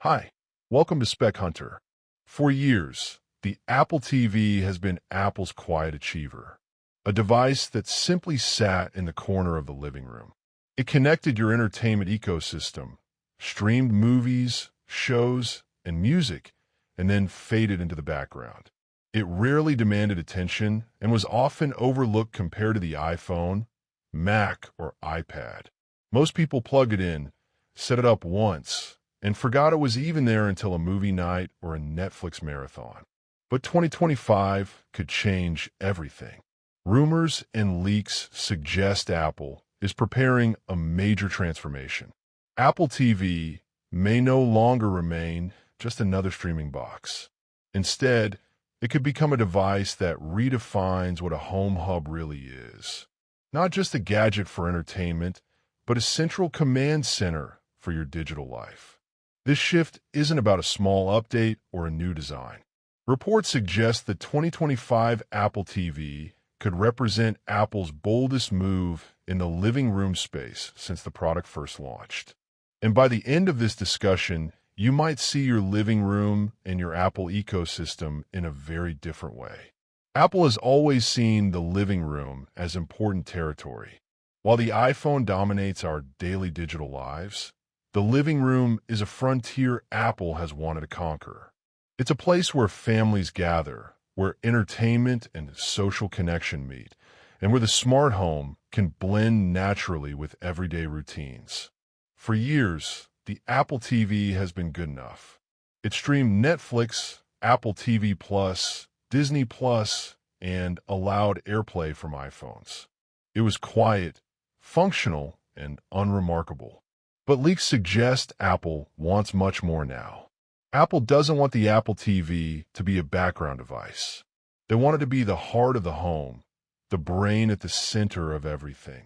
Hi, welcome to Spec Hunter. For years, the Apple TV has been Apple's quiet achiever, a device that simply sat in the corner of the living room. It connected your entertainment ecosystem, streamed movies, shows, and music, and then faded into the background. It rarely demanded attention and was often overlooked compared to the iPhone, Mac, or iPad. Most people plug it in, set it up once, and forgot it was even there until a movie night or a Netflix marathon. But 2025 could change everything. Rumors and leaks suggest Apple is preparing a major transformation. Apple TV may no longer remain just another streaming box. Instead, it could become a device that redefines what a home hub really is. Not just a gadget for entertainment, but a central command center for your digital life. This shift isn't about a small update or a new design. Reports suggest that 2025 Apple TV could represent Apple's boldest move in the living room space since the product first launched. And by the end of this discussion, you might see your living room and your Apple ecosystem in a very different way. Apple has always seen the living room as important territory. While the iPhone dominates our daily digital lives, the living room is a frontier Apple has wanted to conquer. It's a place where families gather, where entertainment and social connection meet, and where the smart home can blend naturally with everyday routines. For years, the Apple TV has been good enough. It streamed Netflix, Apple TV Plus, Disney Plus, and allowed AirPlay from iPhones. It was quiet, functional, and unremarkable. But leaks suggest Apple wants much more now. Apple doesn't want the Apple TV to be a background device. They want it to be the heart of the home, the brain at the center of everything.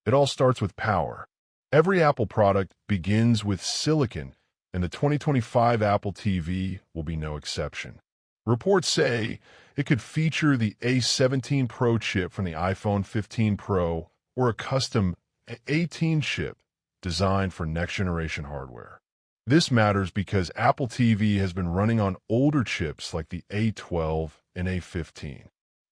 It all starts with power. Every Apple product begins with silicon, and the 2025 Apple TV will be no exception. Reports say it could feature the A17 Pro chip from the iPhone 15 Pro or a custom A18 chip designed for next-generation hardware. This matters because Apple TV has been running on older chips like the A12 and A15.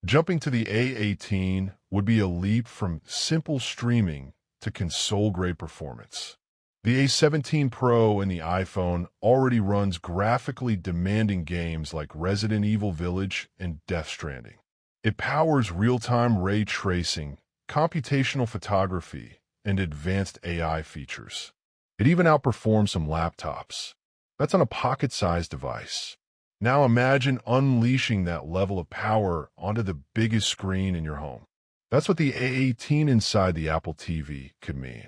Jumping to the A18 would be a leap from simple streaming to console-grade performance. The A17 Pro and the iPhone already runs graphically demanding games like Resident Evil Village and Death Stranding. It powers real-time ray tracing, computational photography, and advanced AI features. It even outperforms some laptops. That's on a pocket-sized device. Now imagine unleashing that level of power onto the biggest screen in your home. That's what the A18 inside the Apple TV could mean.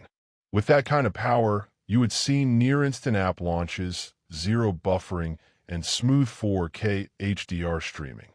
With that kind of power, you would see near-instant app launches, zero buffering, and smooth 4K HDR streaming.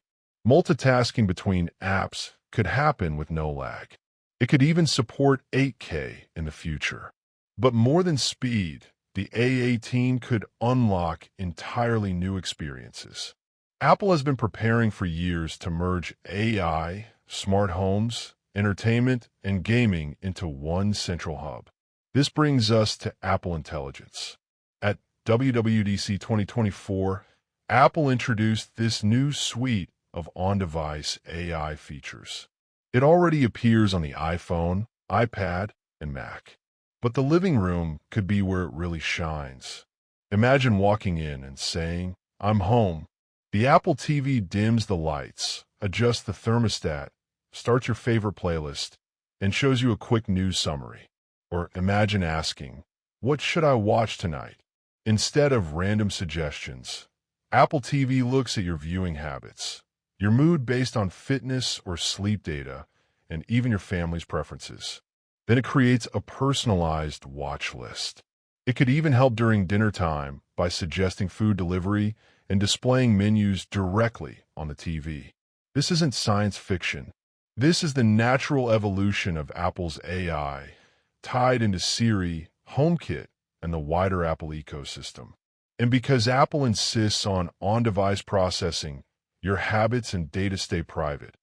Multitasking between apps could happen with no lag. It could even support 8K in the future. But more than speed, the A18 could unlock entirely new experiences. Apple has been preparing for years to merge AI, smart homes, entertainment, and gaming into one central hub. This brings us to Apple Intelligence. At WWDC 2024, Apple introduced this new suite of on-device AI features. It already appears on the iPhone, iPad, and Mac. But the living room could be where it really shines. Imagine walking in and saying, "I'm home." The Apple TV dims the lights, adjusts the thermostat, starts your favorite playlist, and shows you a quick news summary. Or imagine asking, "What should I watch tonight?" Instead of random suggestions, Apple TV looks at your viewing habits, your mood based on fitness or sleep data, and even your family's preferences. Then it creates a personalized watch list. It could even help during dinner time by suggesting food delivery and displaying menus directly on the TV. This isn't science fiction. This is the natural evolution of Apple's AI, tied into Siri, HomeKit, and the wider Apple ecosystem. And because Apple insists on-device processing, your habits and data stay private,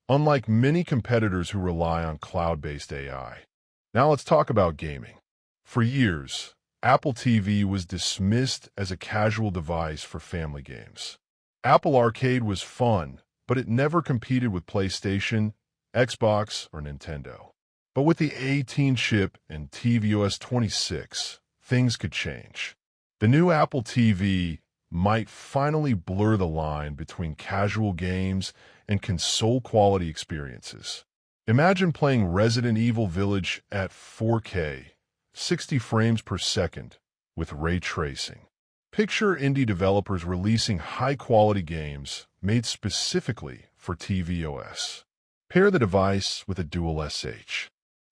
unlike many competitors who rely on cloud-based AI. Now let's talk about gaming. For years, Apple TV was dismissed as a casual device for family games. Apple Arcade was fun, but it never competed with PlayStation, Xbox, or Nintendo. But with the A18 chip and tvOS 26, things could change. The new Apple TV might finally blur the line between casual games and console-quality experiences. Imagine playing Resident Evil Village at 4K, 60 frames per second, with ray tracing. Picture indie developers releasing high-quality games made specifically for tvOS. Pair the device with a dual SH,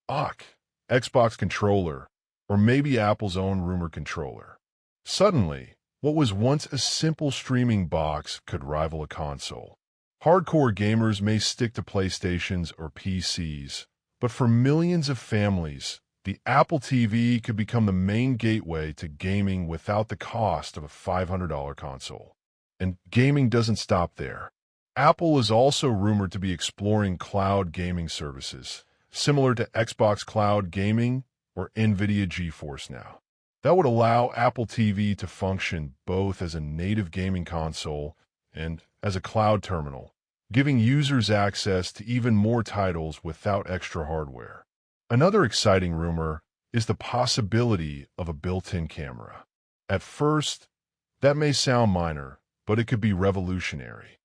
OC, Xbox controller, or maybe Apple's own rumored controller. Suddenly, what was once a simple streaming box could rival a console. Hardcore gamers may stick to PlayStations or PCs, but for millions of families, the Apple TV could become the main gateway to gaming without the cost of a $500 console. And gaming doesn't stop there. Apple is also rumored to be exploring cloud gaming services, similar to Xbox Cloud Gaming or NVIDIA GeForce Now. That would allow Apple TV to function both as a native gaming console and as a cloud terminal, giving users access to even more titles without extra hardware. Another exciting rumor is the possibility of a built-in camera. At first, that may sound minor, but it could be revolutionary.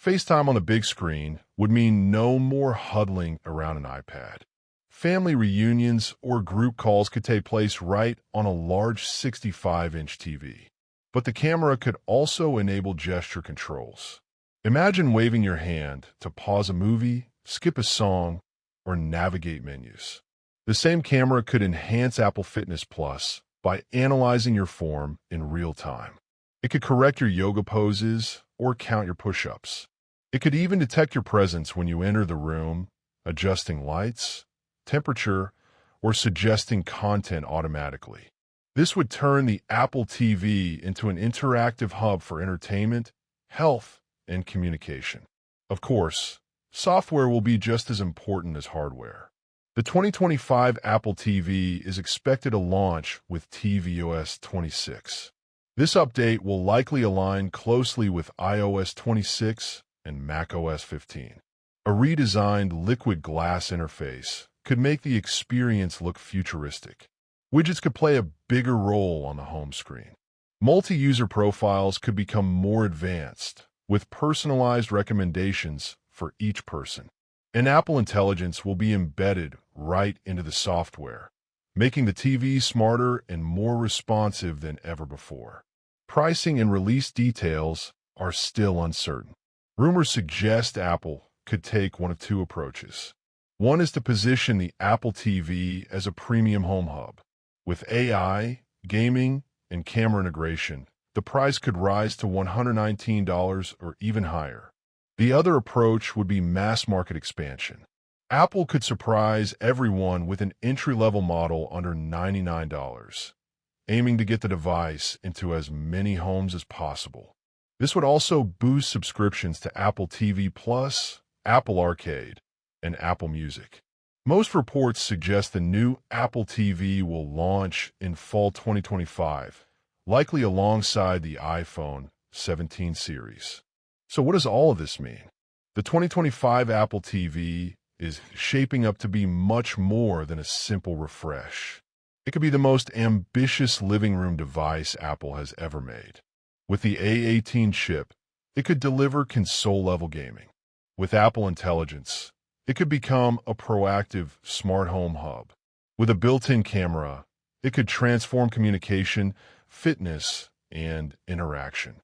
FaceTime on the big screen would mean no more huddling around an iPad. Family reunions or group calls could take place right on a large 65-inch TV. But the camera could also enable gesture controls. Imagine waving your hand to pause a movie, skip a song, or navigate menus. The same camera could enhance Apple Fitness Plus by analyzing your form in real time. It could correct your yoga poses or count your push-ups. It could even detect your presence when you enter the room, adjusting lights, temperature, or suggesting content automatically. This would turn the Apple TV into an interactive hub for entertainment, health, and communication. Of course, software will be just as important as hardware. The 2025 Apple TV is expected to launch with tvOS 26. This update will likely align closely with iOS 26 and macOS 15. A redesigned liquid glass interface could make the experience look futuristic. Widgets could play a bigger role on the home screen. Multi-user profiles could become more advanced, with personalized recommendations for each person. And Apple Intelligence will be embedded right into the software, making the TV smarter and more responsive than ever before. Pricing and release details are still uncertain. Rumors suggest Apple could take one of two approaches. One is to position the Apple TV as a premium home hub. With AI, gaming, and camera integration, the price could rise to $119 or even higher. The other approach would be mass market expansion. Apple could surprise everyone with an entry-level model under $99, aiming to get the device into as many homes as possible. This would also boost subscriptions to Apple TV Plus, Apple Arcade, and Apple Music. Most reports suggest the new Apple TV will launch in fall 2025, likely alongside the iPhone 17 series. So what does all of this mean? The 2025 Apple TV is shaping up to be much more than a simple refresh. It could be the most ambitious living room device Apple has ever made. With the A18 chip, it could deliver console-level gaming. With Apple Intelligence, it could become a proactive smart home hub. With a built-in camera, it could transform communication, fitness, and interaction.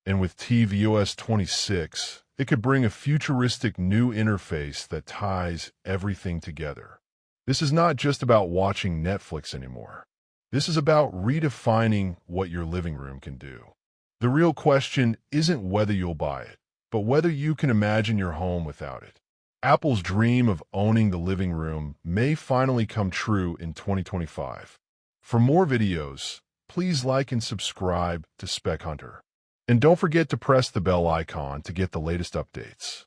And with tvOS 26, it could bring a futuristic new interface that ties everything together. This is not just about watching Netflix anymore. This is about redefining what your living room can do. The real question isn't whether you'll buy it, but whether you can imagine your home without it. Apple's dream of owning the living room may finally come true in 2025. For more videos, please like and subscribe to Spec Hunter. And don't forget to press the bell icon to get the latest updates.